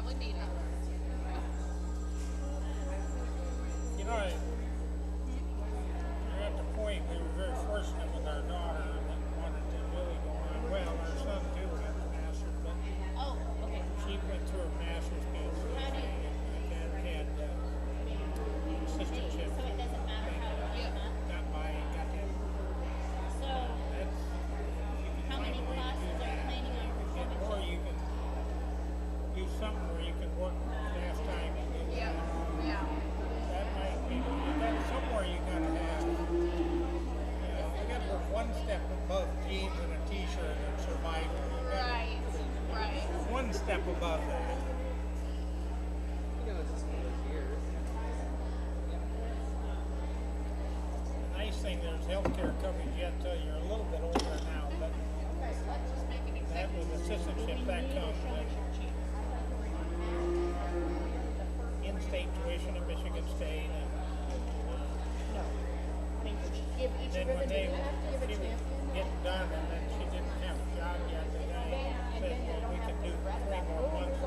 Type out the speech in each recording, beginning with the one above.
You know, you're at the point we were very fortunate with our daughter that wanted to really go on. Well, our son too got the master's, but she went through her master's PhD and had assistantship. So it doesn't matter how Got by, got in. So That's, how many classes are you planning on for showmanship? or you can do something where you can work half time and do that. That might be, somewhere you gotta have, you gotta work one step above jeans and a t-shirt and survival. Right. One step above that. The nice thing, there's healthcare coverage yet till you're a little bit older now, but that with assistantship, that comes with in-state tuition in Michigan State. And then when they she was getting done and then she didn't have a job yet, the guy said, well, we could do 3 more months.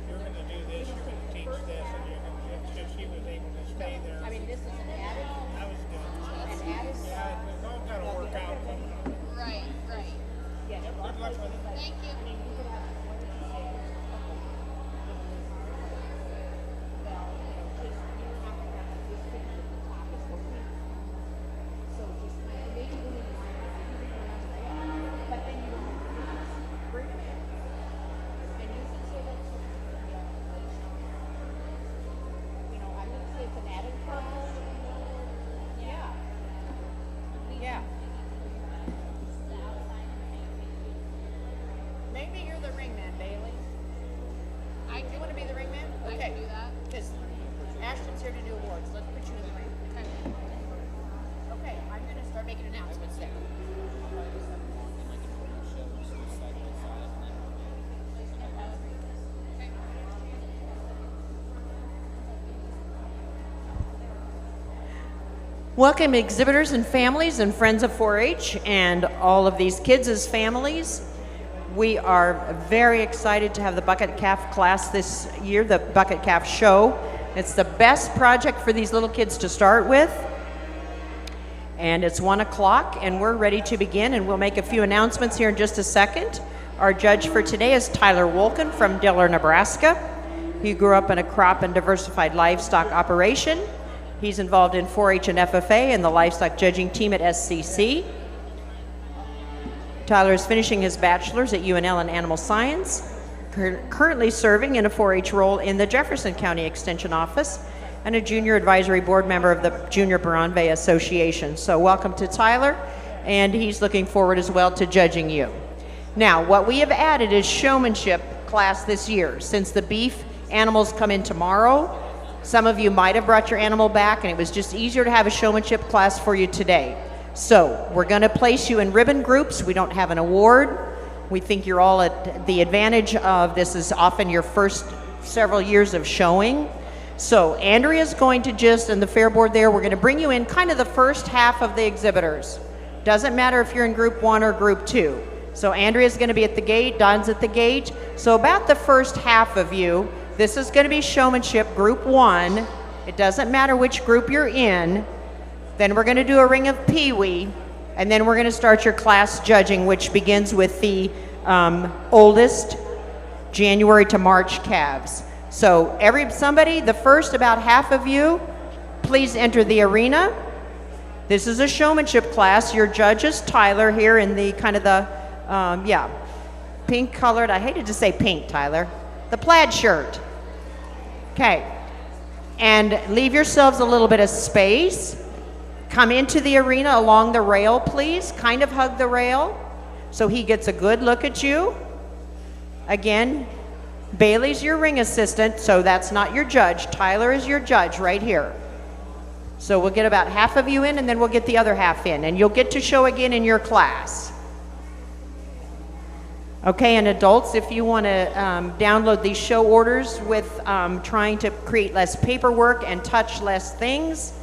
You're going to do this, you're going to teach this, and you're going to do. So she was able to stay there. I mean, this is an added. That was good. An added. Yeah, it's all got to work out somehow. Right. Yeah. Good luck with it. Thank you. Yeah. Maybe you're the ring man, Bailey. You want to be the ring man? I Okay. can do that. Because Ashton's here to do awards. Let's put you in the ring. Okay, I'm going to start making announcements there. Welcome exhibitors and families and friends of 4-H and all of these kids as families. We are very excited to have the Bucket Calf class this year, the Bucket Calf Show. It's the best project for these little kids to start with. And it's 1 o'clock and we're ready to begin, and we'll make a few announcements here in just a second. Our judge for today is Tyler Wolken from Diller, Nebraska. He grew up in a crop and diversified livestock operation. He's involved in 4-H and FFA and the livestock judging team at SCC. Tyler is finishing his bachelor's at UNL in animal science, currently serving in a 4-H role in the Jefferson County Extension Office and a junior advisory board member of the Junior Baranve Association. So welcome to Tyler, and he's looking forward as well to judging you. Now, what we have added is showmanship class this year. Since the beef animals come in tomorrow, some of you might have brought your animal back, and it was just easier to have a showmanship class for you today. So we're going to place you in ribbon groups. We don't have an award. We think you're all at the advantage of this is often your first several years of showing. So Andrea's going to just, in the fair board there, we're going to bring you in kind of the first half of the exhibitors. Doesn't matter if you're in group 1 or group 2. So Andrea's going to be at the gate, Don's at the gate. So about the first half of you, this is going to be showmanship group 1. It doesn't matter which group you're in. Then we're going to do a ring of Pee-wee, and then we're going to start your class judging, which begins with the oldest January to March calves. So somebody, the first about half of you, please enter the arena. This is a showmanship class. Your judge is Tyler here in the kind of the, pink colored, I hated to say pink, Tyler, the plaid shirt. Okay, and leave yourselves a little bit of space. Come into the arena along the rail, please. Kind of hug the rail so he gets a good look at you. Again, Bailey's your ring assistant, so that's not your judge. Tyler is your judge right here. So we'll get about half of you in, and then we'll get the other half in, and you'll get to show again in your class. Okay, and adults, if you want to download these show orders with trying to create less paperwork and touch less things,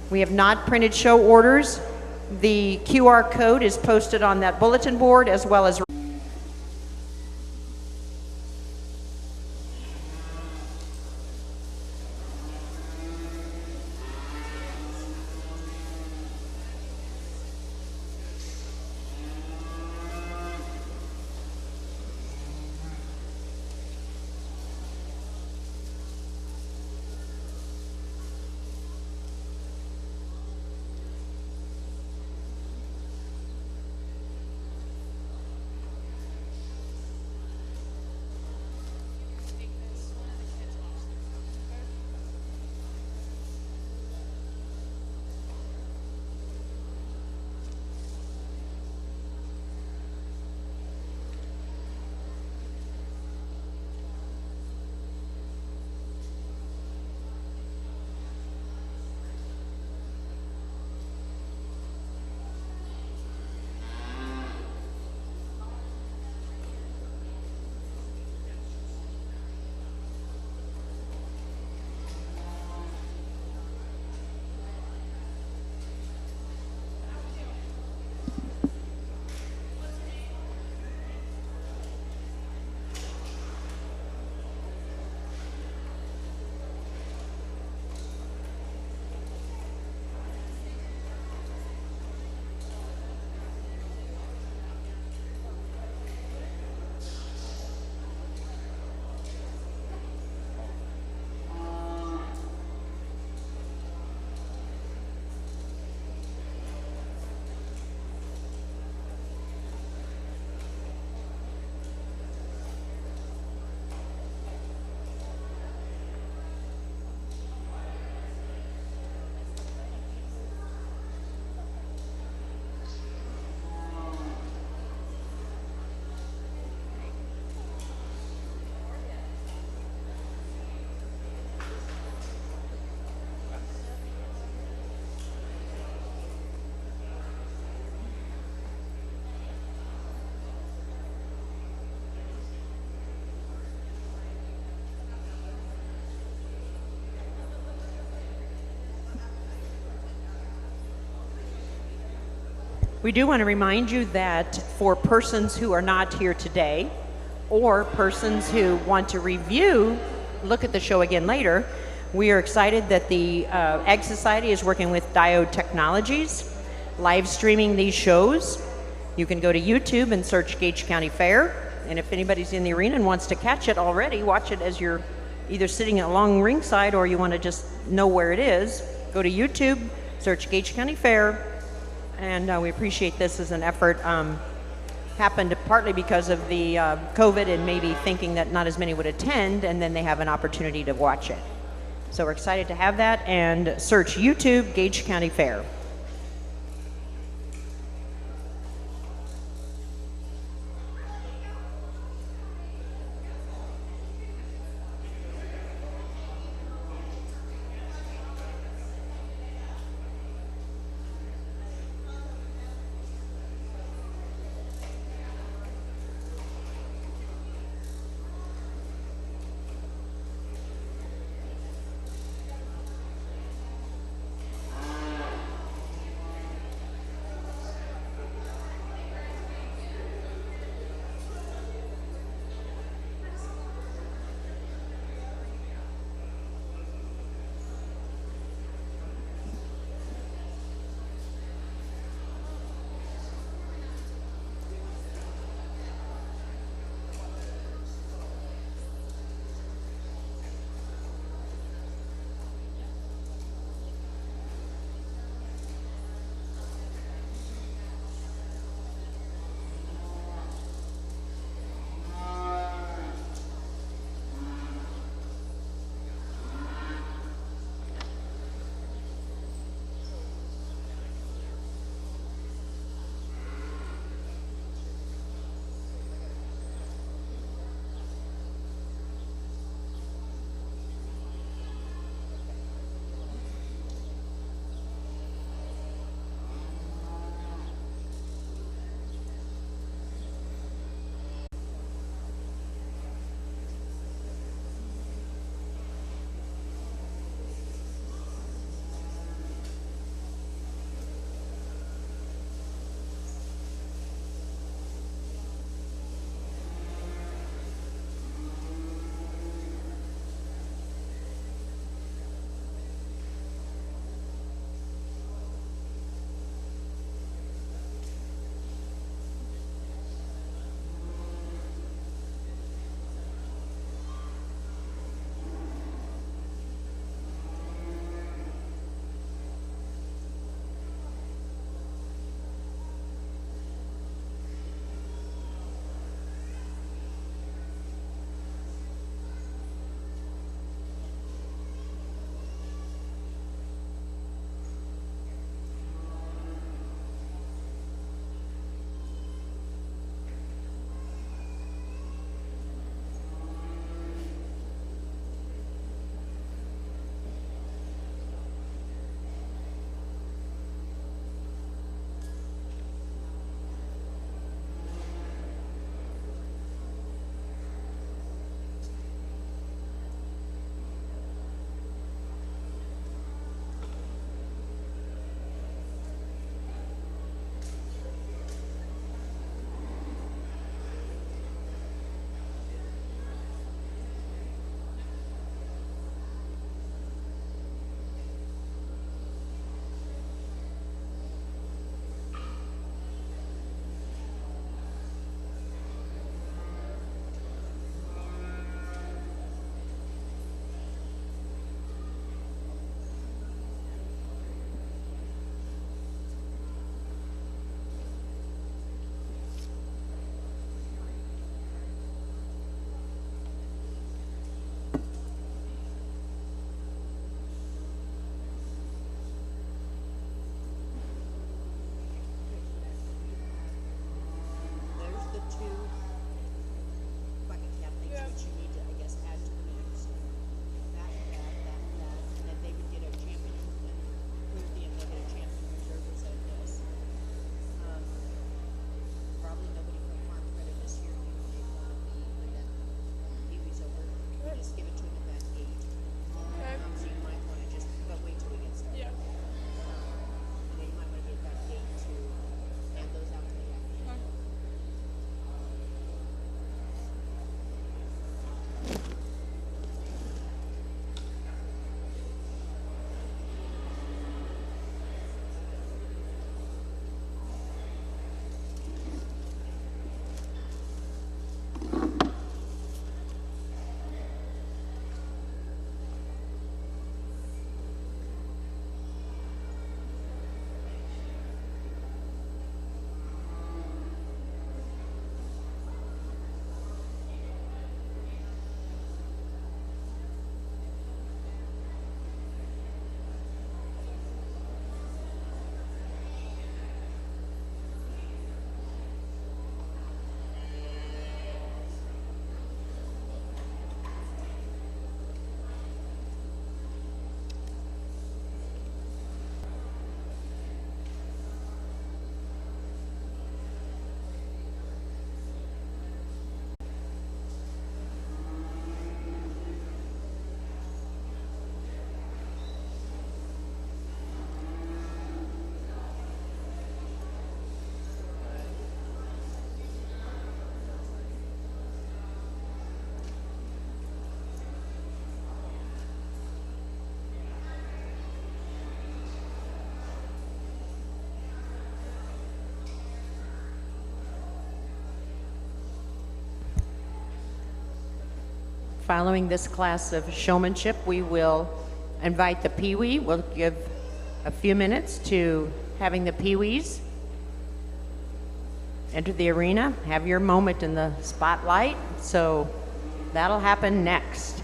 we have not printed show orders. The QR code is posted on that bulletin board, as well as We do want to remind you that for persons who are not here today, or persons who want to review, look at the show again later, we are excited that the Ag Society is working with Diode Technologies, live streaming these shows. You can go to YouTube and search Gage County Fair, and if anybody's in the arena and wants to catch it already, watch it as you're either sitting along ringside or you want to just know where it is, go to YouTube, search Gage County Fair, and we appreciate this as an effort. Happened partly because of the COVID and maybe thinking that not as many would attend, and then they have an opportunity to watch it. So we're excited to have that, and search YouTube Gage County Fair. Following this class of showmanship, we will invite the Pee-wee. We'll give a few minutes to having the Pee-wees enter the arena, have your moment in the spotlight. So that'll happen next.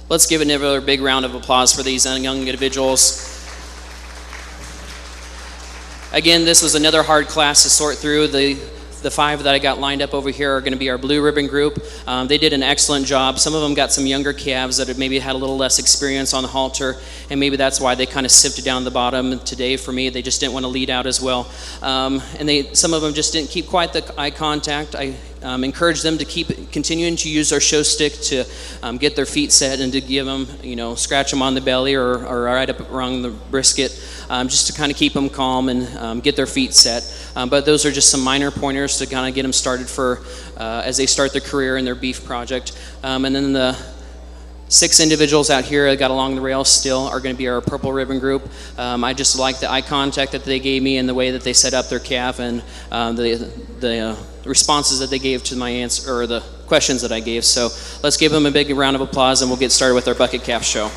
Let's give another big round of applause for these young individuals. Again, this was another hard class to sort through. The 5 that I got lined up over here are going to be our blue ribbon group. They did an excellent job. Some of them got some younger calves that had maybe had a little less experience on the halter, and maybe that's why they kind of sifted down the bottom. Today, for me, they just didn't want to lead out as well. And some of them just didn't keep quite the eye contact. I encourage them to keep continuing to use their show stick to get their feet set and to give them, scratch them on the belly or right up around the brisket, just to kind of keep them calm and get their feet set. But those are just some minor pointers to kind of get them started for as they start their career in their beef project. And then the 6 individuals out here that got along the rails still are going to be our purple ribbon group. I just like the eye contact that they gave me and the way that they set up their calf and the responses that they gave to my answer or the questions that I gave. So let's give them a big round of applause and we'll get started with our bucket calf show.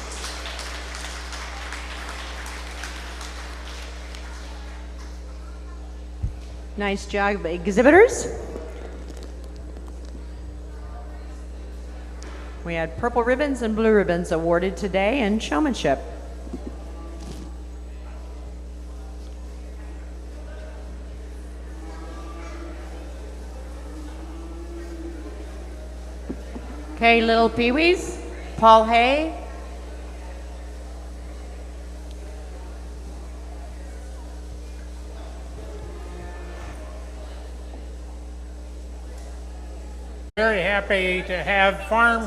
Nice job, exhibitors. We had purple ribbons and blue ribbons awarded today in showmanship. Okay, little Pee-wees, Paul Hay. Very happy to have farm